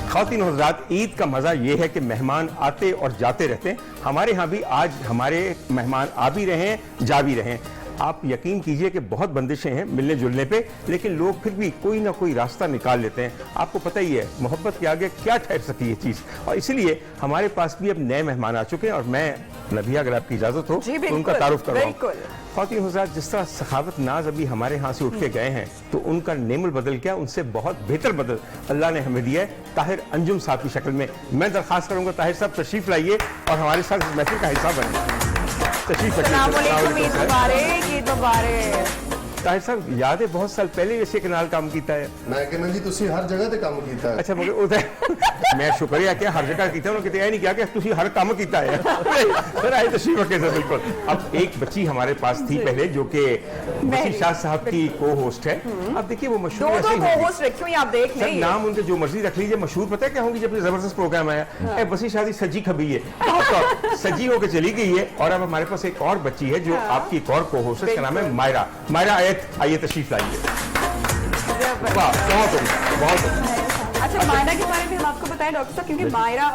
خواتین و حضرات، عید کا مزہ یہ ہے کہ مہمان آتے اور جاتے رہتے ہیں. ہمارے ہاں بھی آج ہمارے مہمان آ بھی رہے ہیں جا بھی رہے ہیں. آپ یقین کیجئے کہ بہت بندشیں ہیں ملنے جلنے پہ، لیکن لوگ پھر بھی کوئی نہ کوئی راستہ نکال لیتے ہیں. آپ کو پتہ ہی ہے محبت کے آگے کیا ٹھہر سکی یہ چیز، اور اسی لیے ہمارے پاس بھی اب نئے مہمان آ چکے ہیں، اور میں نبیہ اگر آپ کی اجازت ہو تو ان کا تعارف کراؤں. خواتین حضرات، جس طرح سخاوت ناز ابھی ہمارے ہاں سے اٹھ کے گئے ہیں تو ان کا نیم البدل کیا، ان سے بہت بہتر بدل اللہ نے ہمیں دیا ہے طاہر انجم صاحب کی شکل میں. میں درخواست کروں گا طاہر صاحب تشریف لائیے اور ہمارے ساتھ اس محفل کا حصہ بنیں. تشریف رکھیے. السلام علیکم، عید مبارک. عید مبارک. طاہر صاحب یاد ہے بہت سال پہلے ویسے کنال کام کیتا ہے. میں کہنا جی تسی ہر جگہ تے کام کیتا ہے. اچھا مگر میں شکریہ کیا ہر جگہ کیتا انہوں نے کہتے ہیں نہیں کیا کہ تسی ہر کام کیتا ہے. سر آئے تشریف رکھے سر. بالکل. اب ایک بچی ہمارے پاس تھی پہلے جو کہ وسیع شاہ صاحب کی کو ہوسٹ ہے. اب دیکھیے وہ مشہور ایسے ہی کو ہوسٹ رکھی ہوئی آپ دیکھ سر، لیں. نام ان کے جو مرضی رکھ لیجیے. مشہور پتہ ہے کیا ہوں گی جب یہ زبردست پروگرام آیا اے وسیع شاہ سجی کھبی ہے بہت سجی ہو کے چلی گئی ہے. اور اب ہمارے پاس ایک اور بچی ہے جو آپ کی ایک اور کو ہوسٹ ہے، اس کا نام ہے مائرہ. مائرہ آئیے تشریف لائیے. واہ بہت اچھا، مائرہ کے بارے میں ہم آپ کو بتائیں ڈاکٹر صاحب، کیونکہ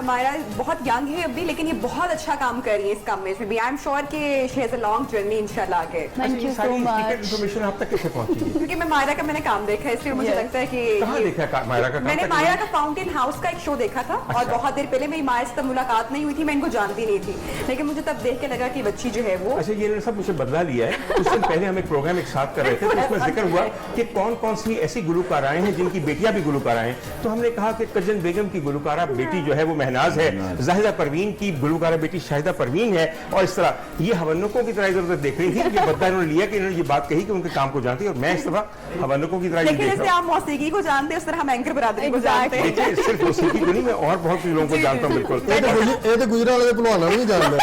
مائرہ بہت ینگ ہے ابھی، لیکن یہ بہت اچھا کام کر رہی ہے اس کام میں بھی. آئی ایم شیور کہ she has a long journey انشاءاللہ آگے. Thank you so much. Information آپ تک کیسے پہنچی ہے؟ کیونکہ میں مائرہ کا میں نے کام دیکھا ہے، اس لیے مجھے لگتا ہے کہ کہاں دیکھا مائرہ کا کام؟ میں نے مائرہ کا فاؤنٹین ہاؤس کا ایک شو دیکھا تھا، اور بہت دیر پہلے میری مائرہ سے تب ملاقات نہیں ہوئی تھی، میں ان کو جانتی نہیں تھی، لیکن مجھے تب دیکھ کے لگا کہ بچی جو ہے وہ اچھا یہ سب مجھے بدلا لیا ہے. کچھ دن پہلے ہم ایک پروگرام ایک ساتھ کر رہے تھے تو اس میں ذکر ہوا کہ کون کون سی ایسی گلوکارائیں ہیں جن کی بیٹیاں بھی گلوکارائیں ہیں. تو ہم نے کہا کہ کجن بیگم کی گلوکارہ بیٹی جو ہے وہ مہناز ہے، زاہدہ پروین کی گلوکارہ بیٹی شاہدہ پروین ہے، اور اس طرح یہ ہونکوں کی طرح ادھر ادھر دیکھ رہی تھی. یہ بدلا انہوں نے لیا کہ انہوں نے یہ بات کہی کہ ان کے کام کو جانتی ہے، اور میں اس طرح ہونکوں کی طرح یہ لیکن دیکھ جیسے رہا ہوں. آپ موسیقی کو جانتے ہیں اس طرح ہم اینکر برادری کو جانتے ہیں. دیکھیے صرف موسیقی کو نہیں، میں اور بہت سی لوگوں کو جانتا ہوں. بالکل. یہ تے گجرا والے پہلوانا نہیں جاندا.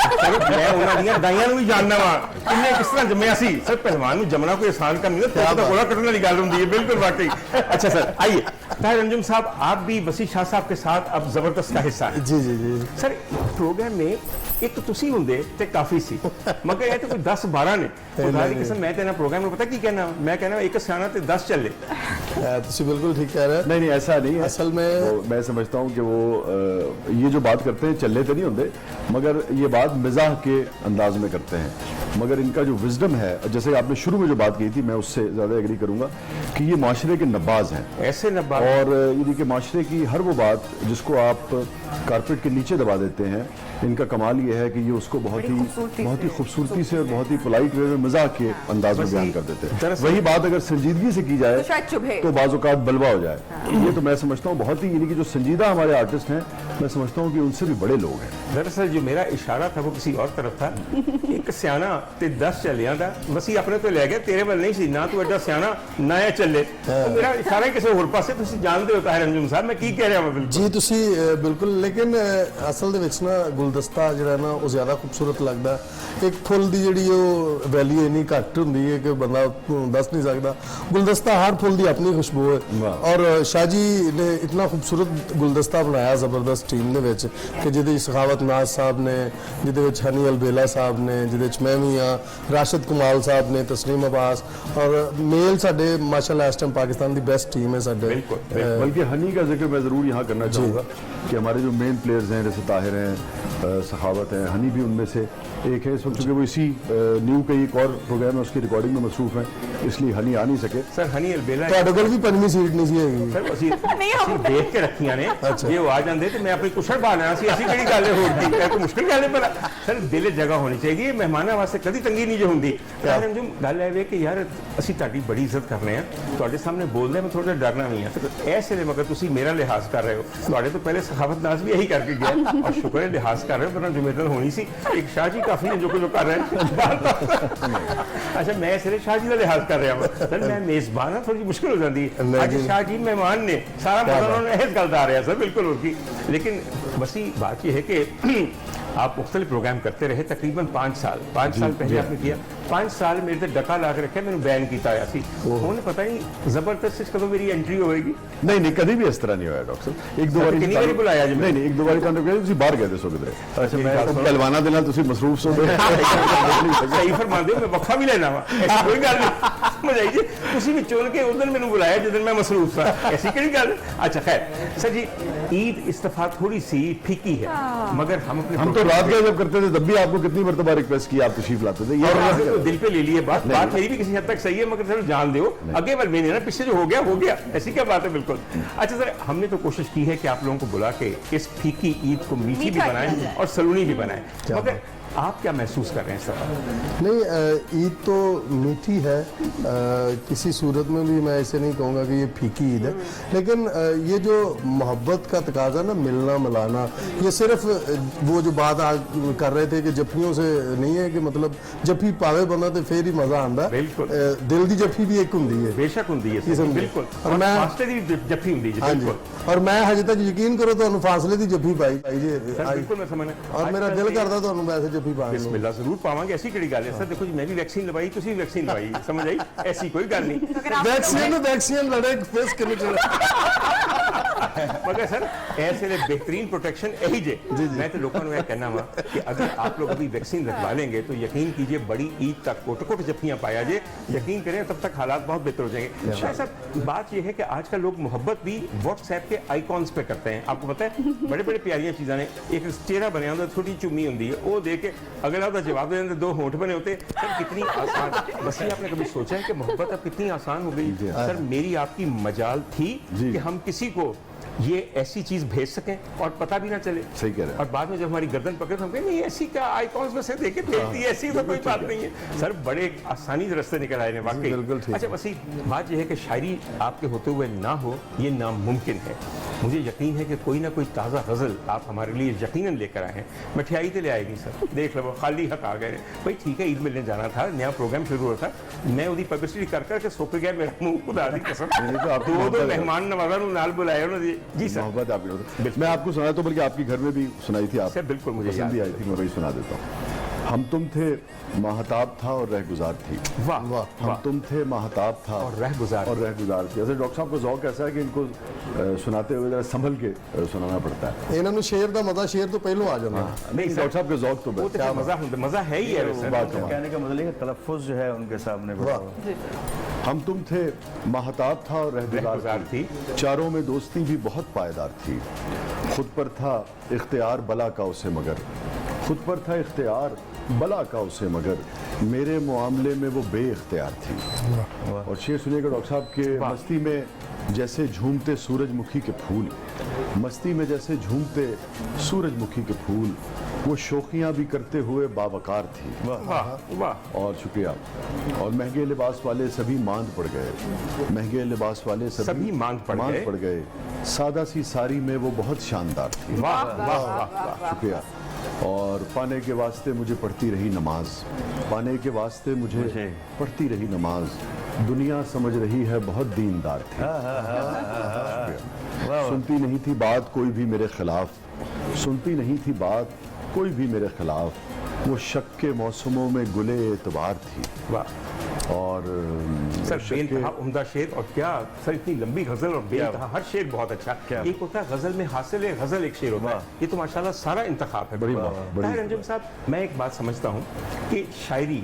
میں انہاں دیاں دائیاں نوں بھی جاننا وا انہیں کس طرح جمیا سی. سر پہلوان نوں جمنا کوئی آسان کام نہیں ہے، تو گولا کٹنے والی گل ہوندی ہے. بالکل واقعی. اچھا سر آئیے طاہر انجم صاحب، آپ بھی وسیع شاہ صاحب کے ساتھ اب زبردست کا حصہ ہیں. جی جی جی سر پروگرام میں ایک تسی ہوندے تے کافی سی، مگر یہ تو کوئی 10-12 نے. خدا دی قسم میں تینا پروگرام میں پتہ کی کہنا، میں کہنا ایک سیانا تے 10 چلے. تسی بالکل ٹھیک کہہ رہے ہیں. نہیں ایسا نہیں ہے. اصل میں میں سمجھتا ہوں کہ وہ یہ جو بات کرتے ہیں چلے تو نہیں ہوتے، مگر یہ بات مزاح کے انداز میں کرتے ہیں. مگر ان کا جو وزڈم ہے، جیسے آپ نے شروع میں جو بات کی تھی، میں اس سے زیادہ ایگری کروں گا کہ یہ معاشرے کے نباز ہیں. ایسے نباز اور یہ کہ معاشرے کی ہر وہ بات جس کو آپ کارپیٹ کے نیچے دبا دیتے ہیں، ان کا کمال یہ ہے کہ یہ اس کو بہت ہی خوبصورتی سے اور بہت ہی پولائٹ وے میں مزاح کے انداز میں بیان کر دیتے ہیں. وہی بات اگر سنجیدگی سے کی جائے تو بعض اوقات بلوا ہو جائے. یہ تو میں سمجھتا ہوں بہت ہی، یعنی کہ جو سنجیدہ ہمارے آرٹسٹ ہیں، میں سمجھتا ہوں کہ ان سے بھی بڑے لوگ ہیں. دراصل جو میرا اشارہ تھا وہ کسی اور طرف تھا. ایک سیانا تے 10 چلیاں دا وسیع اپنے تو لے گئے، تیرے ول نہیں سی نہ تو ایڈا سیانا نہ یہ چلے. میرا اشارہ کسی اور پاسے تسی جانتے ہو طاہر انجم صاحب میں کی کہہ رہا ہوں. بالکل جی تسی بالکل. لیکن اصل دے وچ نا گلدستہ جڑا نا وہ زیادہ خوبصورت لگدا. ایک پھول دی جڑی وہ ویلیو اتنی گھٹ ہوندی ہے کہ بندہ دس نہیں سکتا. گلدستہ ہر پھول دی اپنی خوشبو ہے، اور شاہ جی نے اتنا خوبصورت گلدستہ بنایا زبردست ٹیم دے وچ کہ جدے سخاوت ناز صاحب نے، جدے وچ ہنی البیلا صاحب نے، جدے وچ میں بھی ہاں، راشد کمال صاحب نے، تسلیم عباس، اور میل ساڈے ماشاءاللہ اس ٹائم پاکستان دی بیسٹ ٹیم ہے ساڈے. بلکہ ہنی کا ذکر میں ضرور یہاں کرنا چاہوں گا کہ ہمارے جو مین پلیئرز ہیں جیسے طاہر ہیں، سخاوت ہیں، ہنی بھی ان میں سے ایک ہے. اس وقت چونکہ وہ اسی نیو کا ایک اور پروگرام ہے اس کی ریکارڈنگ میں مصروف ہیں، اس لیے ہنی آ نہیں سکے. سر ہنی البیلا تہاڈے کول بھی 5ویں سیٹ نہیں سی ہے سر اسی دیکھ کے رکھیاں نے. یہ وہ آ جاندے تے میں اپنی کشڑ بانا سی. اسی کیڑی گل ہو گئی ہے کوئی مشکل گل ہے پر سر دل جگہ ہونی چاہیے. مہماناں واسطے کدی تنگی نہیں جو ہوندی. طاہر انجم گل ہے کہ یار اسی تہاڈی بڑی عزت کرنے ہیں، تہاڈے سامنے بولدے میں تھوڑا ڈرنا نہیں ہے. ایسے لیے مگر تسی میرا لحاظ کر رہے ہو. تہاڈے تو پہلے سخاوت ناز بھی یہی کر کے گیا، اور شکر ہے لحاظ کر رہے ہو، ورنہ جمیدن ہونی سی. ایک شاہ جی کافی ہیں جو کر رہے ہیں. اچھا میں صرف شاہ جی کا لحاظ کر رہا ہوں. سر میں میزبان ہوں، تھوڑی سی مشکل ہو جاتی ہے. اج شاہ جی مہمان نے سارا مطلب اس گل آ رہا سر بالکل اور کی. لیکن وسیع بات یہ ہے کہ آپ مختلف پروگرام کرتے رہے تقریباً 5 سال پہلے آپ نے کیا. 5 سال میرے تے ڈکا لا کے رکھا، میں نے بین کیتا ہوا سی. انہیں پتہ نہیں زبردست کدوں میری انٹری ہوئے گی. نہیں کدی بھی اس طرح نہیں ہوا ڈاکٹر صاحب. ایک دو بار بلایا جی. نہیں ایک دو بار تھی باہر گئے تھے سو کدھر. اچھا میں پہلوانا دینا تسی مصروف سو صحیح فرما دے، میں وقفہ بھی لینا وا، ایسی کوئی گل نہیں. ਸਮਝ ਆਈ ਜੀ ਤੁਸੀਂ ਵੀ ਚੁਣ ਕੇ ਉਦੋਂ ਮੈਨੂੰ ਬੁਲਾਇਆ ਜਦੋਂ ਮੈਂ ਮਸਰੂਫ था ऐसी ਕਿਹੜੀ ਗੱਲ अच्छा खैर सर जी ईद इस दफा थोड़ी सी फीकी है मगर हम तो रात का जब करते थे तब भी आपको कितनी मरतबा रिक्वेस्ट की आप तशरीफ लाते थे तो दिल पे ले लिए बात मेरी भी किसी हद तक सही है मगर सर जान दो आगे वाल में नहीं ना पीछे जो हो गया ऐसी क्या बात है बिल्कुल अच्छा सर हमने तो कोशिश की है कि आप लोगों को बुला के इस फीकी ईद को मीठी भी बनाएं और सलूनी भी बनाएं मगर आप क्या महसूस कर रहे हैं सर नहीं ईद तो मीठी है किसी सूरत में भी मैं ऐसे नहीं कहूँगा कि ये फीकी ईद है लेकिन ये जो मोहब्बत का तकाजा ना मिलना मिलाना ये सिर्फ वो जो बात आज कर रहे थे कि जफ्फियों से नहीं है कि मतलब जफ्फी पावे बंदा तो फिर ही मजा आंदा बिल्कुल दिल की जफ्फी भी एक होंगी है बेशक होंगी है बिल्कुल और मैं जफ्फी होंगी हाँ जी और मैं हजे तक यकीन करो तो फासले की जफ्फी पाई जी बिल्कुल मैं समझना और मेरा दिल करता तो वैसे जफ्फी पाने बिस्मिल्लाह जरूर पावांगे ऐसी किहड़ी गल है सर देखो जी मैं भी वैक्सीन लवाई तुसी भी वैक्सीन लवाई समझ आई ऐसी कोई गल नहीं वैक्सीन लड़े फेस करने मगर सर ऐसे लिए बेहतरीन प्रोटेक्शन यही जे मैं तो लोगों को यह कहना वा कि अगर आप लोग अभी वैक्सीन लगवा लेंगे तो यकीन कीजिए बड़ी ईद तक कोट जफ्फियां पाया जे यकीन करें तब तक हालात बहुत बेहतर हो जाएंगे शायद सर बात यह है कि आजकल लोग मोहब्बत भी व्हाट्सएप के आइकॉन्स पे करते हैं आपको पता है बड़े बड़े प्यारियां चीज़ें ने एक चेहरा बने होता छोटी चुम्मी होती है वो दे के अगला उसका जवाब दे देते दो होंठ बने होते सर कितनी आसान बस ये आपने कभी सोचा है कि मोहब्बत अब कितनी आसान हो गई सर मेरी आपकी मजाल थी कि हम किसी को ये ऐसी चीज भेज सकें और पता भी ना चले सही कह रहे हैं और बाद में जब हमारी गर्दन पकड़े तो हम कहें नहीं ऐसी क्या आइकॉन्स में से देखे भेज दी ऐसी तो कोई बात नहीं है सर बड़े आसानी से रास्ते निकल आए हैं वाकई अच्छा बस बात यह है कि शायरी आपके होते हुए ना हो ये नामुमकिन है मुझे यकीन है कि कोई ना कोई ताज़ा गज़ल आप हमारे लिए यकीनन लेकर आए हैं मठियाई तो ले आए नहीं सर देख लो खाली हक आ गए भाई ठीक है ईद मिलने जाना था नया प्रोग्राम शुरू हुआ था मैं उसकी पब्लिसिटी कर करके सोख गया मेरा मुंह खुदा दी कसम दो मेहमान नवाजा नाल बुलाया उन्होंने जी सर मोहब्बत आपकी मैं आपको सुनाया तो बल्कि आपकी घर में भी सुनाई थी आप बिल्कुल मुझे पसंद भी आई थी मैं वही सुना देता हूँ हम तुम थे महताब था और रहगुजार थी वाह वाह हम तुम थे महताब था और रहगुजार थी ऐसे डॉक्टर साहब को ज़ौक़ ऐसा है कि इनको सुनाते हुए जरा संभल के सुनाना पड़ता है इन्होंने शेर का मजा शेर तो पहले आ जाना नहीं डॉक्टर साहब के ज़ौक़ तो मजा है ही है कहने का मतलब है तलफ़्फ़ुज़ जो है उनके सामने हम तुम थे महताब था और रहगुजार थी चारों में दोस्ती भी बहुत पायदार थी खुद पर था इख्तियार बला का उसे मगर खुद पर था इख्तियार बला का उसे मगर मेरे मामले में वो बे इख्तियार थी और शेर सुनिएगा डॉक्टर साहब के मस्ती में जैसे झूमते सूरजमुखी के फूल मस्ती में जैसे झूमते सूरजमुखी के फूल वो शौकियाँ भी करते हुए बावकार थी और शुक्रिया और महंगे लिबास वाले सभी मांद पड़ गए महंगे लिबास वाले सभी मांद पड़ गए सादा सी साड़ी में वो बहुत शानदार थी शुक्रिया और पाने के वास्ते मुझे पढ़ती रही नमाज पाने के वास्ते मुझे पढ़ती रही नमाज दुनिया समझ रही है बहुत दीनदार थी सुनती नहीं थी बात कोई भी मेरे खिलाफ सुनती नहीं थी बात कोई भी मेरे खिलाफ वो शक के मौसमों में गुले एतबार थी और सर बेनतहा उम्दा शेर और क्या सर इतनी लंबी गजल और बेनतहा हर शेर बहुत अच्छा एक होता है गजल में हासिल है गजल एक शेर होता है ये तो माशाल्लाह सारा इंतखाब है बड़ी रंजन साहब मैं एक बात समझता हूँ कि शायरी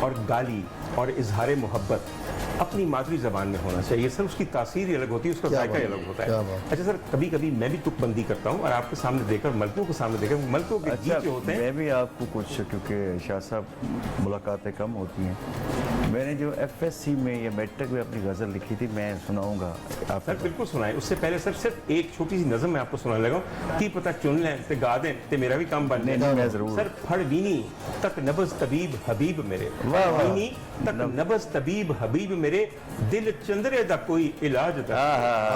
और गाली और इजहार मोहब्बत अपनी मादरी जबान में होना चाहिए सर उसकी तासीर ही अलग होती है उसका जायका ही अलग होता है अच्छा सर कभी कभी मैं भी तुकबंदी करता हूँ और आपके सामने देकर मलकों के सामने देकर मलकों के गीत जो होते हैं मैं भी आपको कुछ क्योंकि शाह साहब मुलाकातें कम होती हैं मैंने जो FSC में या मैट्रिक में अपनी गज़ल लिखी थी मैं सुनाऊंगा आप सर बिल्कुल सुनाएं उससे पहले सर सिर्फ एक छोटी सी नज़म मैं आपको सुनाने लगा कि पता चुन लें ते गा दें ते मेरा भी काम बन जाए मैं जरूर सर फड़वीनी तक नबज तबीब हबीब मेरे फड़वीनी तक नबज तबीब हबीब मेरे दिल चंदरे दा कोई इलाज दा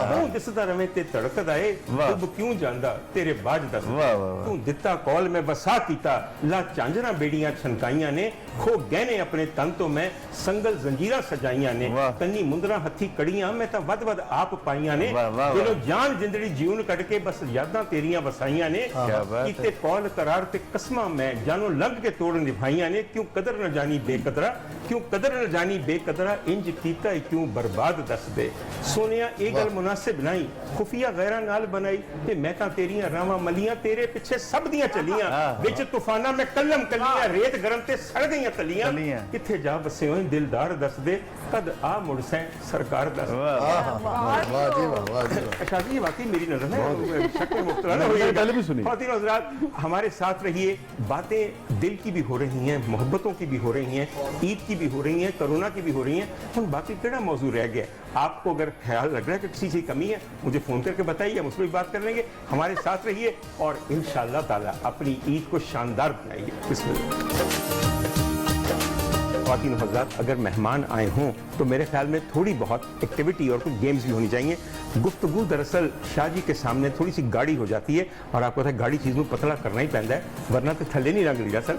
तू दिसदा रवे ते तड़कदा ए तू क्यों जानदा तेरे बाज दा तू दिता कॉल में बसा कीता ला चांजना बेड़ियां छनकाइयां ने खो गहने अपने तन तो मैं संगल जंजीरा सजाइयां ने कन्नी मुंदरा हथी कड़ियां मैं तां वद वद आप पाइयां ने दिलों जान जिंदड़ी जीवन कट के बस यादां तेरियां वसाइयां ने कीते कॉल करार ते कसमां मैं जानो लंघ के तोड़ निभाइयां ने क्यों कदर न जानी बेकदरा क्यों कदर न जानी बेकदरा इंज कीता क्यों बर्बाद दस दे सोनिया ये गल मुनासिब नहीं खुफिया गैरा नाल बनाई ते मैं तां तेरियां रावां मलियां तेरे पिछे सब दियां चलियां विच तूफाना में कलम कलियां रेत गरम ते सड़ गईयां तलियां किथे जा बसे होए दिलदार दस दे कद आ मुड़सें सरकार दस। वाह जी वाह, वाह जी वाह। शादी ये वाकई मेरी नजर है, शक में मुब्तला ना होइएगा। पहले भी सुनी। ख्वातीन और हज़रात, हमारे साथ रहिए। बातें दिल की भी हो रही हैं, मोहब्बतों की भी हो रही हैं, ईद की भी हो रही हैं, करोना की भी हो रही हैं। हम बाकी केड़ा मौजूद रह गया? आपको अगर ख्याल लग रहा है कि किसी चीज़ की कमी है, मुझे फ़ोन करके बताइए, हम उस पर भी बात कर लेंगे। हमारे साथ रहिए और इंशाअल्लाह ताला अपनी ईद को शानदार बनाइए। बिस्मिल्लाह। ख्वातीन और हज़रात, अगर मेहमान आए हों तो मेरे ख्याल में थोड़ी बहुत एक्टिविटी और कुछ गेम्स भी होनी चाहिए। गुफ्तगू दरअसल शाह जी के सामने थोड़ी सी गाड़ी हो जाती है और आपको पता है गाड़ी चीज़ में पतला करना ही पैंदा है, वरना तो थल्ले नहीं रंग लिया सर।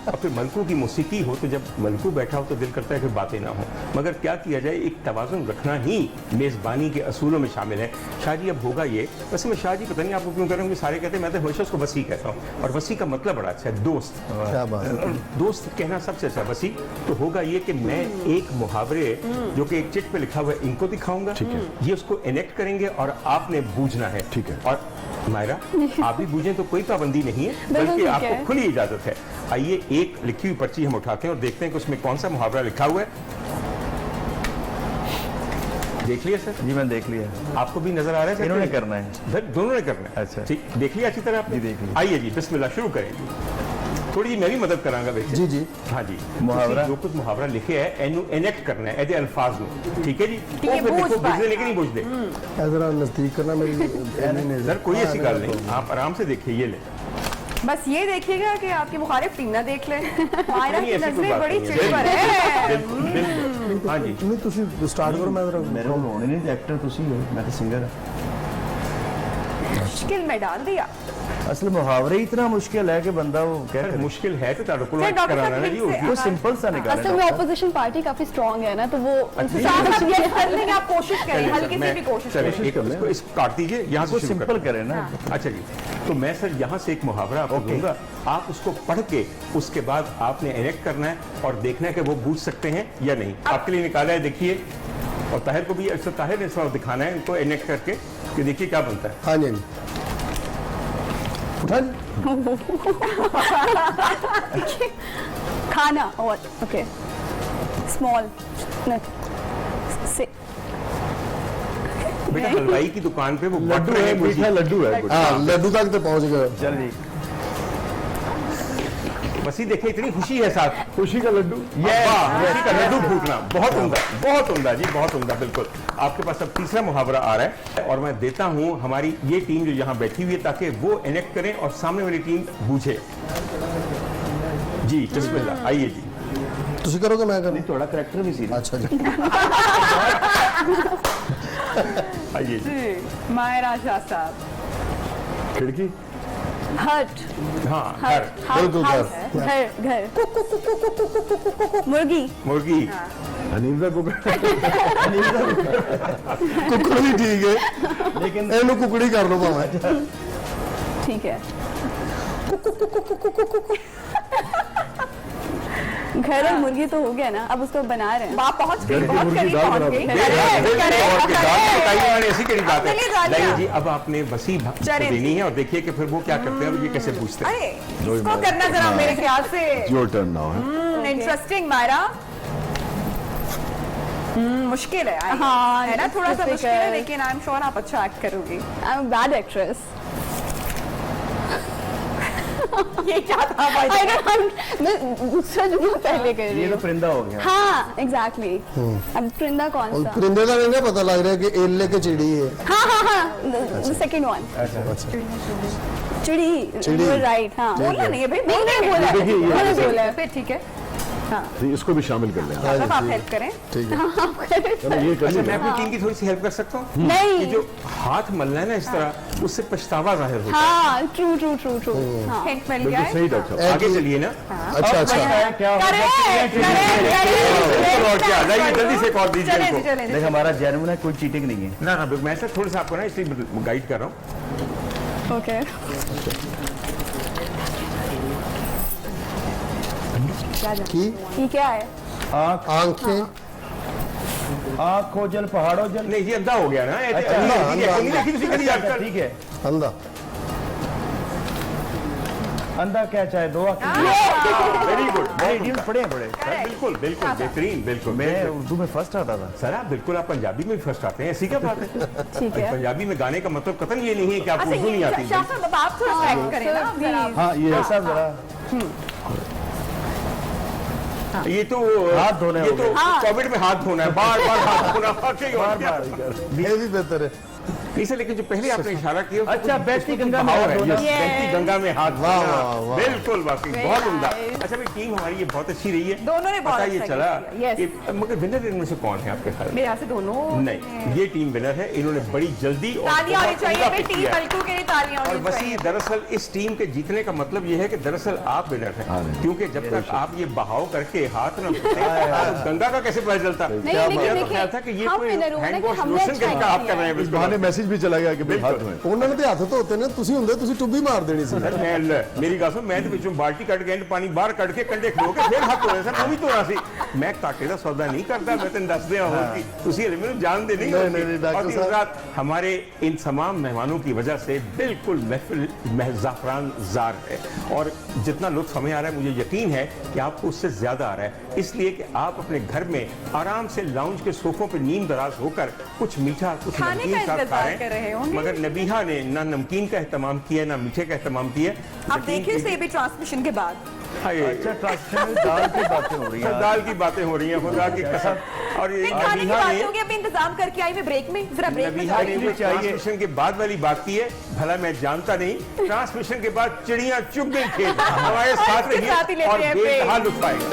और फिर मलकू की मौसीकी हो तो जब मलकू बैठा हो तो दिल करता है कि बातें ना हो, मगर क्या किया जाए, एक तवाज़ुन रखना ही मेज़बानी के असूलों में शामिल है। शाह जी अब होगा ये, वैसे मैं शाह जी पता नहीं आपको क्यों कह रहा हूँ, सारे कहते हैं, मैं तो हमेशा उसको वसी कहता हूँ, और वसी का मतलब बड़ा अच्छा है, दोस्त। क्या बात है। और दोस्त कहना सबसे अच्छा वसी। तो होगा ये कि मैं एक मुहावरे जो कि एक चिट पे लिखा हुआ है इनको दिखाऊंगा, ये उसको इनेक्ट करेंगे और आपने बूझना है। ठीक है। और मायरा आप भी बूझें तो कोई पाबंदी नहीं है, बल्कि ठीक आपको है। खुली इजाजत है। आइए एक लिखी हुई पर्ची हम उठाते हैं और देखते हैं कि उसमें कौन सा मुहावरा लिखा हुआ है। देख लिया सर? जी मैं देख लिया। आपको भी नजर आ रहा है सर? इन्होंने करना है। सर दोनों ने करना है। अच्छा। ठीक, देख लिया अच्छी तरह आपने? जी, देख लिया। आइए जी, बिस्मिल्लाह, शुरू करें। थोड़ी जी मैं भी मदद करांगा वैसे। जी जी। हाँ जी, मुहावरा। जो कुछ मुहावरा लिखे है एनु एनेक्ट करना है ऐसे अल्फाज में, ठीक है जी? ठीक है, वो फिर बूझ देखो पाए। बुझने लेकिन नहीं बुझ दे। जरा नजदीक करना मेरी नहीं सर कोई ऐसी गल नहीं, आप आराम से देखिए, ये ले। बस ये देखिएगा कि आपके मुखालिफ टीम ना देख ले। मायरा नहीं, की ऐसी कोई नजरें बात बड़ी नहीं है। चिड़ पर है। बिल्कुल, बिल्कुल। हाँ जी, नहीं ਤੁਸੀਂ ਸਟਾਰਟ ਕਰੋ ਮੈਂ ਜਰਾ मेरे को होने नहीं एक्टर तुसी हो, मैं तो सिंगर है। मुश्किल में डाल दिया। असल मुहावरे ही इतना मुश्किल है कि बंदा वो सर कहते मुश्किल है तो ताड़ो को सर, डॉक्टर कराना साहब ना जी। से- वो सिंपल सा निकाले असल में ऑपोजिशन पार्टी काफी स्ट्रांग है ना, तो वो उनसे साहब आप ये कर लेंगे, आप कोशिश करें, हल्की सी भी कोशिश चलिए, करें। एक इसको काट दीजिए, यहाँ उसको से शुरू सिंपल करते करे ना। हैं। अच्छा जी, तो मैं सर यहाँ से एक मुहावरा आपको दूंगा, आप उसको पढ़ के उसके बाद आपने इनेक्ट करना है और देखना है कि वो बूझ सकते हैं या नहीं। आपके लिए निकाला है, देखिए, और ताहिर को भी, अच्छा ताहिर ने इस बार दिखाना है इनको इनेक्ट करके कि देखिए क्या बनता है। हाँ जी उठा जी। खाना और ओके स्मॉल से बेटा हलवाई की दुकान पे वो लड्डू है, मीठा लड्डू है कुछ। हाँ लड्डू तक तो पहुंच गए। चल जी, बस ही देखे, इतनी खुशी है साथ। खुशी का लड्डू। वाह, खुशी का लड्डू फूटना, बहुत उम्दा, बहुत उम्दा जी, बहुत उम्दा। बिल्कुल आपके पास अब तीसरा मुहावरा आ रहा है और मैं देता हूं हमारी ये टीम जो यहाँ बैठी हुई है, ताकि वो इनेक्ट करें और सामने वाली टीम बूझे। जी बिस्मिल्लाह, आइए जी। ਤੁਸੀਂ ਕਰੋਗੇ मैं करूँ? थोड़ा करैक्टर भी सीरियस। अच्छा जी। आइए जी। मायरा शाह साहब। खिड़की। हट हाँ, घर, बिल्कुल घर घर मुर्गी मुर्गी, अनीता को कुकड़ी ठीक है लेकिन ਇਹਨੂੰ ਕੁਕੜੀ ਕਰ ਲਓ ਭਾਵੇਂ। ठीक है। घर और मुर्गी तो हो गया ना, अब उसको बना रहे हैं। आप पहुंच गई, घर की बहुत मुर्गी करीब दाल पहुंच बना गई। दो। और के दाल में बताइए उन्होंने ऐसी कड़ी बात चलिए, है। दालियाँ। लाइए जी, अब आपने वसी को चलिए देनी है और देखिए कि फिर वो क्या करते हैं और ये कैसे पूछते हैं। अरे इसको करना जरा मेरे ख्याल से योर टर्न नाउ है। इंटरेस्टिंग। मायरा मुश्किल है, हाँ, है ना, थोड़ा सा इससे मुश्किल है, कर- लेकिन आई एम श्योर आप अच्छा एक्ट करोगी। I am bad actress. ये क्या था भाई? मैं दूसरा जुमला पहले कर रही ये तो हूँ। परिंदा हो गया। हाँ एग्जैक्टली। अब परिंदा कौन और सा? परिंदे का नहीं पता लग रहा है कि एले के चिड़ी है। हाँ हाँ हाँ सेकेंड वन अच्छा चिड़ी चिड़ी। राइट। हाँ बोलना नहीं है भाई, नहीं बोला है, देखिए, ये मैंने जैसे- बोला है। फिर ठीक है, तो इसको भी शामिल कर लें। अब आप हेल्प करें। ठीक है। चलो ये कर अच्छा, मैं लें। अपनी टीम की थोड़ी सी हेल्प कर सकता हूँ? नहीं। ये जो हाथ मलना है ना इस तरह, उससे पछतावा जाहिर होता है। हाँ ट्रू ट्रू ट्रू ट्रू। हाँ हिंट मिल गया बिल्कुल है। सही डॉक्टर साहब। आगे चलिए ना। अच्छा अच्छा क्या होगा? और क्या, लाइए जल्दी से कॉल दीजिए चले इनको। जी, चले जी। देख हमारा जेन्युइन है, कोई चीटिंग नहीं है। ना ना, मैं सर थोड़ा सा आपको ना इसलिए गाइड कर रहा हूँ। ओके की ये क्या है? आंखें आँखों जल पहाड़ों जल। नहीं जी, अंधा हो गया ना। अच्छा, नहीं देखी तुसी कभी आजकल? ठीक है। अंधा अंधा क्या चाहे दो वेरी गुड, इडियम पढ़े हैं बड़े। बिल्कुल बिल्कुल बेहतरीन, बिल्कुल। मैं उर्दू में फर्स्ट आता था। सर आप बिल्कुल, आप पंजाबी में भी फर्स्ट आते हैं, ऐसी क्या बात है? ठीक है। पंजाबी में गाने का मतलब कतई ये नहीं है कि आपको अच्छा उर्दू नहीं आती। शाह साहब अब आप थोड़ा correct करें ना जरा। हाँ ये ऐसा जरा ये तो हाथ धोने ये हो तो गए। कोविड में हाथ धोना है, बार बार हाथ धोना, वाकई और क्या? ये भी बेहतर है। इसे लेकिन जो पहले आपने इशारा किया उसमें अच्छा, कुछ- बहती उसमें गंगा कुछ में भाव हाथ है। धोना। Yes, बहती गंगा में हाथ वाह, धोना। वाह, वाह। बिल्कुल, वाकई Very बहुत उम्दा। nice। अच्छा भाई, टीम हमारी ये बहुत अच्छी रही है, दोनों ने बहुत पता ये अच्छा चला किया, yes। कि मगर विनर इनमें से कौन है आपके ख्याल में? मेरे यहाँ से दोनों नहीं, ये टीम विनर है। इन्होंने बड़ी जल्दी और तालियां होनी बहुत चाहिए उम्दा भाई, पिक टीम किया है। मलकू के लिए तालियां और होनी वसी चाहिए। दरअसल इस टीम के जीतने का मतलब ये है कि दरअसल आप विनर हैं, क्योंकि जब तक आप ये बहाव करके हाथ न धोते, तो गंगा का कैसे पता चलता? नहीं, मेरा लेकिन तो ख्याल था कि ये हम कोई winner हुए ना हैंड कि वॉश हमने लोशन अच्छा का आप कर रहे हैं इस बिल्कुल। बहाने मैसेज भी चला गया कि भाई हाथ धोएं। ਉਹਨਾਂ ਨੇ ਤੇ ਹੱਥ ਧੋਤੇ ਨੇ, ਤੁਸੀਂ ਹੁੰਦੇ ਤੁਸੀਂ ਟੁੱਬੀ ਮਾਰ ਦੇਣੀ ਸੀ। सर मेरी गल सुन, मैं तो पिछों बाल्टी कट के पानी बाहर कट के कंडे खलो के फिर हाथ धोने, सर मैं भी धोना सी। मैं घाटे का सौदा नहीं करता, मैं तेन दस दिया हो कि तुसी हले मैनूं जानदे नहीं हो। नहीं, डॉक्टर और साहब। रात हमारे इन तमाम मेहमानों की वजह से बिल्कुल महफिल ज़ाफ़रान ज़ार है, और जितना लुत्फ हमें आ रहा है मुझे यकीन है कि आपको उससे ज़्यादा आ रहा है, इसलिए कि आप अपने घर में आराम से लाउंज के सोफों पे नीम दराज होकर कुछ मीठा कुछ खाने नमकीन का साथ खा इंतजार रहे कर रहे हैं। होंगे। मगर नबीहा ने ना नमकीन का एहतमाम किया ना मीठे का एहतमाम किया। आप देखिए इसे भी ट्रांसमिशन के बाद हाय, अच्छा, ट्रांसलेशन में दाल की बातें हो रही सर हैं। दाल की बातें हो रही हैं, खुदा की कसम। और ये नहीं, खाने की नबीहा बात ने होगी, अभी इंतजाम करके आई मैं ब्रेक में, जरा ब्रेक में नबीहा ने जाइए। वो ट्रांसमिशन के बाद वाली बात की है, भला मैं जानता नहीं, ट्रांसमिशन के बाद चिड़ियां चुग गई खेत, हमारे साथ इसके साथ ही रहिए लेते और हैं बेइंतहा break। लुत्फ आएगा।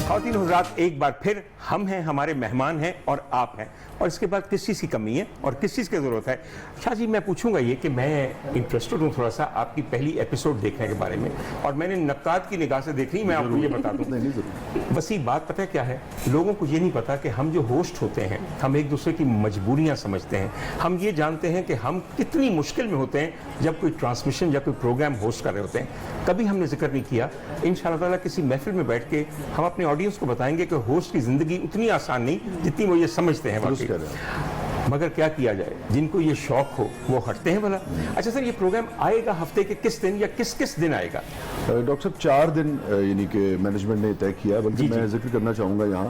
ख़वातीन हुज़रात, एक बार फिर हम हैं, हमारे मेहमान हैं और आप हैं, और इसके बाद किस चीज़ की कमी है और किस चीज़ की ज़रूरत है। शाह जी, मैं पूछूंगा ये कि मैं इंटरेस्टेड हूँ थोड़ा सा आपकी पहली एपिसोड देखने के बारे में, और मैंने नक्काद की निगाह से देख ली। मैं आपको ये बता दूँ, नहीं जरूर। वसी बात पता है क्या है, लोगों को ये नहीं पता कि हम जो होस्ट होते हैं, हम एक दूसरे की मजबूरियां समझते हैं। हम ये जानते हैं कि हम कितनी मुश्किल में होते हैं जब कोई ट्रांसमिशन या कोई प्रोग्राम होस्ट कर रहे होते हैं। कभी हमने जिक्र नहीं किया। इंशाअल्लाह ताला किसी महफिल में बैठ के हम अपने ऑडियंस को बताएंगे कि होस्ट की ज़िंदगी उतनी आसान नहीं जितनी वो ये समझते हैं वाकई। कह रहे हैं। मगर क्या किया जाए, जिनको ये शौक हो वो हटते हैं भला। अच्छा सर, ये प्रोग्राम आएगा हफ्ते के किस दिन या किस किस दिन आएगा? डॉक्टर साहब 4 दिन यानी कि मैनेजमेंट ने तय किया, बल्कि मैं जिक्र करना चाहूँगा यहाँ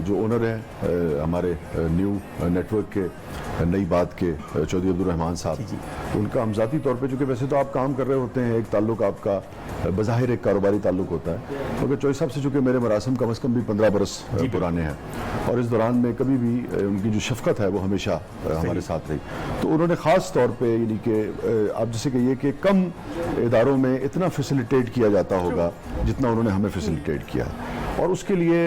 जो ओनर हैं हमारे न्यू नेटवर्क के नई बात के चौधरी अब्दुल रहमान साहब, उनका हम ज़ाती तौर पे, चूँकि वैसे तो आप काम कर रहे होते हैं, एक ताल्लुक आपका बज़ाहिर एक कारोबारी ताल्लुक होता है, मगर चौधरी साहब से चूँकि मेरे मरासम कम अज़ कम भी 15 बरस पुराने हैं, और इस दौरान में कभी भी उनकी जो शफ़क़त है वो हमेशा हमारे साथ रही। तो उन्होंने ख़ास तौर पे यानी कि आप जैसे कहिए कि कम इदारों में इतना फैसिलिटेट किया जाता होगा जितना उन्होंने हमें फैसिलिटेट किया, और उसके लिए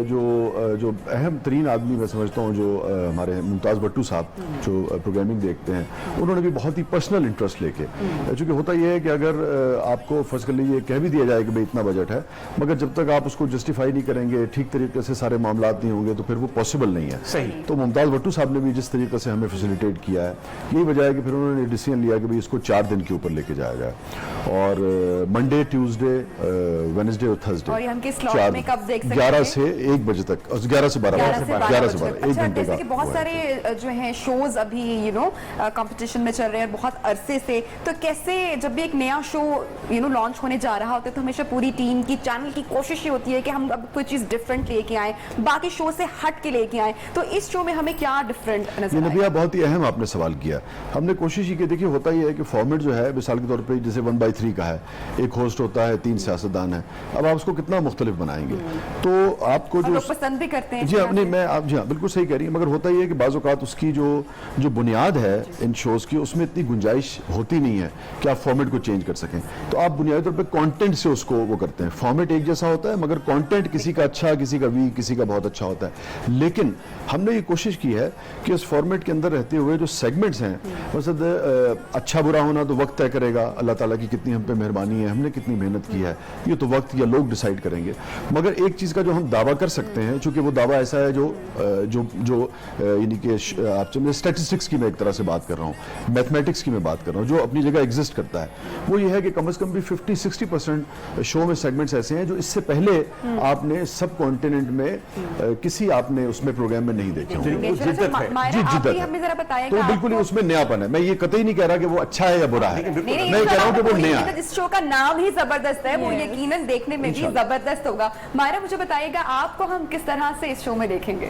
जो अहम तरीन आदमी मैं समझता हूँ जो हमारे मुमताज़ भट्टू साहब जो प्रोग्रामिंग देखते हैं, उन्होंने भी बहुत ही पर्सनल इंटरेस्ट लेके, चूँकि होता यह है कि अगर आपको फर्ज कर लीजिए कह भी दिया जाए कि भाई इतना बजट है, मगर जब तक आप उसको जस्टिफाई नहीं करेंगे, ठीक तरीके से सारे मामलात नहीं होंगे, तो फिर वो पॉसिबल नहीं है। सही। तो मुमताज़ भट्टू साहब ने भी जिस तरीके से हमें फैसिलिटेट किया है, यही वजह है कि फिर उन्होंने डिसीजन लिया कि भाई इसको 4 दिन के ऊपर लेके जाया जाए, और मंडे, ट्यूसडे, वेडनेसडे और थर्सडे, और ये हम किस स्लॉट में कब देख सकते 11 हैं? से 1 बजे तक, 11 से 12 11 से 12 एक अच्छा, घंटे जैसे का कि बहुत वो है। सारे जो हैं शोज अभी कंपटीशन में चल रहे हैं बहुत अरसे से, तो कैसे जब भी एक नया शो लॉन्च होने जा रहा होता है तो हमेशा पूरी टीम की, चैनल की कोशिश ये होती है कि हम अब कोई चीज़ डिफरेंट लेके आए, बाकी शो से हट के लेके आए, तो इस शो में हमें क्या डिफरेंट ये नजर नबिया आएगा? बहुत ही अहम आपने सवाल किया। हमने कोशिश ही की, देखिए होता ही है कि फॉर्मेट जो है मिसाल के तौर पे जैसे 1/3 का है, एक होस्ट होता है, 3 सियासतदान है, अब आप उसको कितना मुख्तलिफ बनाएंगे, तो आपको और जो लोग पसंद भी करते हैं जी हाँ, नहीं मैं आप जी हाँ बिल्कुल सही कह रही हैं, मगर होता ही है कि बाज़ औक़ात उसकी जो बुनियाद है इन शोज़ की, उसमें इतनी गुंजाइश होती नहीं है कि आप फॉर्मेट को चेंज कर सकें, तो आप बुनियादी तौर पे कंटेंट से उसको वो करते हैं। फॉर्मेट एक जैसा होता है, मगर कंटेंट किसी का अच्छा, किसी का वीक, किसी का बहुत अच्छा होता है। लेकिन हमने ये कोशिश की है कि उस फॉर्मेट के अंदर रहते हुए जो सेगमेंट्स हैं, मसद अच्छा बुरा होना तो वक्त तय करेगा, अल्लाह ताला की कितनी हम पे मेहरबानी है, हमने कितनी मेहनत की है, ये तो वक्त या लोग डिसाइड करेंगे, मगर एक चीज़ का जो हम दावा कर सकते हैं, चूंकि वो दावा ऐसा है जो यानी कि आप स्टैटिस्टिक्स की मैं एक तरह से बात कर रहा हूँ, मैथमेटिक्स की मैं बात कर रहा हूँ, जो अपनी जगह एग्जिस्ट करता है, वो ये है कि कम से कम भी 50-60% शो में सेगमेंट्स ऐसे हैं जो इससे पहले आपने सब कॉन्टिनेंट में किसी आपने उसमें प्रोग्राम में नहीं देखे होंगे। अच्छा, जिद्दत है। मायरा, जी, आप जिद्दत भी है। हमें जरा बताइए तो बिल्कुल ही उसमें नयापन है। मैं ये कतई नहीं कह रहा कि वो अच्छा है या बुरा है, मैं ये कह रहा हूँ कि वो नया है। इस शो का नाम ही जबरदस्त है, वो यकीनन देखने में भी जबरदस्त होगा। मायरा, मुझे बताइएगा आपको हम किस तरह से इस शो में देखेंगे?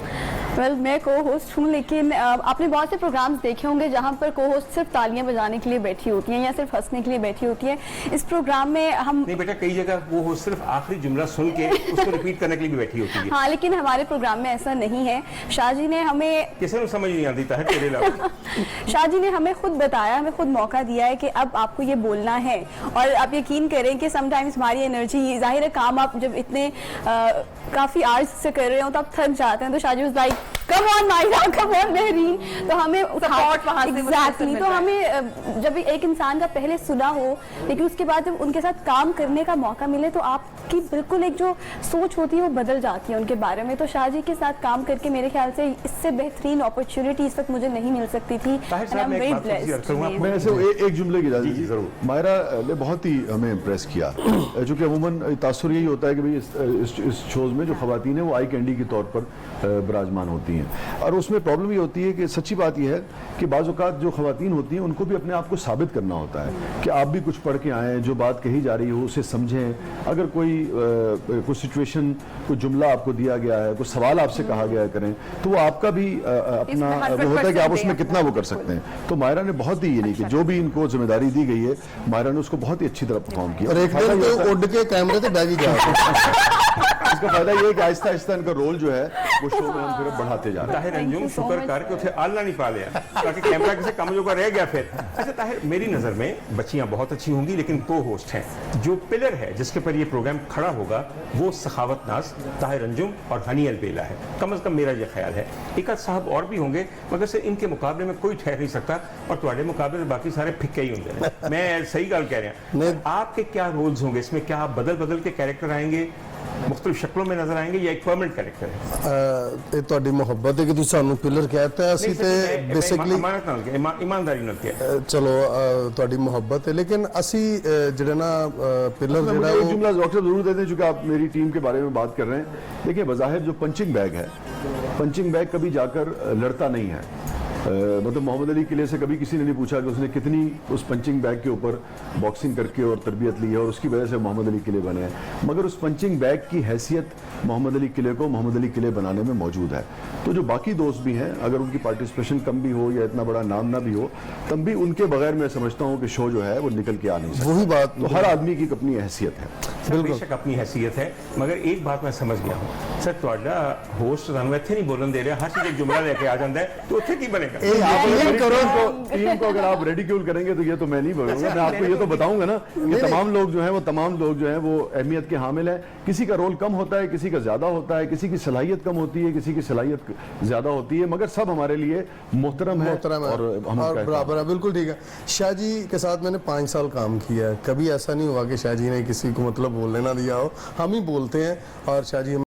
वेल, मैं को होस्ट हूँ, लेकिन आपने बहुत से प्रोग्राम्स देखे होंगे जहाँ पर को होस्ट सिर्फ तालियां बजाने के लिए बैठी होती हैं या सिर्फ हंसने के लिए बैठी होती है। इस प्रोग्राम में हम नहीं बेटा, कई जगह वो हो सिर्फ आखिरी जुमला सुन के उसको रिपीट करने के लिए भी बैठी होती है। हाँ, लेकिन हमारे प्रोग्राम में ऐसा नहीं है। शाह जी ने हमें किसी को समझ नहीं आती है तेरे अलावा। शाह जी ने हमें खुद बताया, हमें खुद मौका दिया है कि अब आपको ये बोलना है। और आप यकीन करें कि समटाइम्स हमारी एनर्जी, जाहिर है काम आप जब इतने काफ़ी आर्स से कर रहे हो तो आप थक जाते हैं, तो Shah ji was like come on Mayra, come on Mehreen, तो हमें Support वहाँ से एग्जैक्टली, मिल तो रहा है। हमें जब एक इंसान का पहले सुना हो लेकिन उसके बाद जब उनके साथ काम करने का मौका मिले तो आपकी बिल्कुल एक जो सोच होती है वो बदल जाती है उनके बारे में। तो शाह जी के साथ काम करके मेरे ख्याल से इससे बेहतरीन अपॉर्चुनिटी इस वक्त मुझे नहीं मिल सकती थी। ताहिर साहब, मैं एक बात आपसे अर्ज करूंगा, मैं ऐसे एक जुमले की इजाजत दीजिए जरूर। मायरा ने बहुत ही हमें इम्प्रेस किया, चूंकि अमूमन तासुर यही होता है कि भाई इस शोज में जो खवातीन है वो आई कैंडी के तौर पर विराजमान होती हैं, और उसमें प्रॉब्लम ये होती है कि सच्ची बात यह है कि बाज़ औक़ात जो खवातीन होती हैं उनको भी अपने आप को साबित करना होता है कि आप भी कुछ पढ़ के आएँ, जो बात कही जा रही हो उसे समझें। अगर कोई सिचुएशन, कोई जुमला आपको दिया गया है, कोई सवाल आपसे कहा गया करें, तो वो आपका भी अपना वो होता है कि आप उसमें कितना वो कर सकते हैं। तो मायरा ने बहुत ही, यानी कि जो भी इनको जिम्मेदारी दी गई है, मायरा ने उसको बहुत ही अच्छी तरह परफॉर्म किया। और एक दिन तो उड़ के कैमरे तो बैग ही गया। इसका फायदा ये है कि आहिस्ता आहिस्ता इनका रोल जो है वो शो में हम फिर बढ़ाते जा रहे हैं। ताहिर अंजुम शुक्र कर के उसे आलना नहीं पा लिया, ताकि कैमरा किसी कमजोर का रह गया फिर। अच्छा ताहिर, मेरी नज़र में बच्चियां बहुत अच्छी होंगी, लेकिन को होस्ट हैं, जो पिलर है जिसके पर ये प्रोग्राम खड़ा होगा वो सखावत नाज, ताहिर अंजुम और हनी अलबेला है। कम से कम मेरा ये ख्याल है। एक आध साहब और भी होंगे, मगर से इनके मुकाबले में कोई ठहर नहीं सकता, और तुम्हारे मुकाबले में बाकी सारे फिक्के ही होंगे। मैं सही गल कह रहा हूँ। आपके क्या रोल्स होंगे इसमें? क्या आप बदल बदल के कैरेक्टर आएंगे, मुख्तलिफ शक्लों में नजर आएंगे, या एक परमानेंट कैरेक्टर है? ਇਹ ਤੁਹਾਡੀ ਮੁਹੱਬਤ ਹੈ ਕਿ ਤੁਸੀਂ ਸਾਨੂੰ ਪਿਲਰ ਕਹਿਤਾ, ਅਸੀਂ ਤੇ ਬੇਸਿਕਲੀ ईमानदारी ਨਾਲ ਕਿਹਾ। ਚਲੋ ਤੁਹਾਡੀ ਮੁਹੱਬਤ ਹੈ, लेकिन ਅਸੀਂ ਜਿਹੜੇ ਨਾ ਪਿਲਰ मुझे ਜਿਹੜਾ एक ਉਹ जुमला डॉक्टर जरूर देते हैं, चूंकि आप मेरी टीम के बारे में बात कर रहे हैं। देखिए, बज़ाहिर जो पंचिंग बैग है, पंचिंग बैग कभी जाकर लड़ता नहीं है। मतलब मोहम्मद अली किले से कभी किसी ने नहीं पूछा कि उसने कितनी उस पंचिंग बैग के ऊपर बॉक्सिंग करके और तरबियत ली है और उसकी वजह से मोहम्मद अली किले बने हैं, मगर उस पंचिंग बैग की हैसियत मोहम्मद अली किले को मोहम्मद अली किले बनाने में मौजूद है। तो जो बाकी दोस्त भी हैं, अगर उनकी पार्टिसिपेशन कम भी हो या इतना बड़ा नाम ना भी हो, तब भी उनके बगैर मैं समझता हूँ कि शो जो है वो निकल के आ नहीं सकता। वही बात, तो हर आदमी की अपनी हैसियत है। बेशक अपनी हैसियत है, मगर एक बात मैं समझ गया हूँ सर, ਤੁਹਾਡਾ ਹੋਸਟ ਤੁਹਾਨੂੰ ਇੱਥੇ नहीं बोलन दे रहा, हर चीज एक जुमला लेके आ जाता है, तो ਉੱਥੇ ਕੀ बनेगा? टीम को अगर आप रेडिक्यूल करेंगे तो ये तो मैं नहीं बोलूंगा। मैं आपको ये तो बताऊंगा ना कि तमाम लोग जो हैं वो अहमियत के हामिल हैं। किसी का रोल कम होता है, किसी का ज्यादा होता है, किसी की सलाहियत कम होती है, किसी की सलाहियत ज्यादा होती है, मगर सब हमारे लिए मोहतरम है और हम और बराबर है। बिल्कुल ठीक है। शाह जी के साथ मैंने 5 साल काम किया है, कभी ऐसा नहीं हुआ कि शाह जी ने किसी को मतलब बोलने ना दिया हो। हम ही बोलते हैं, और शाह जी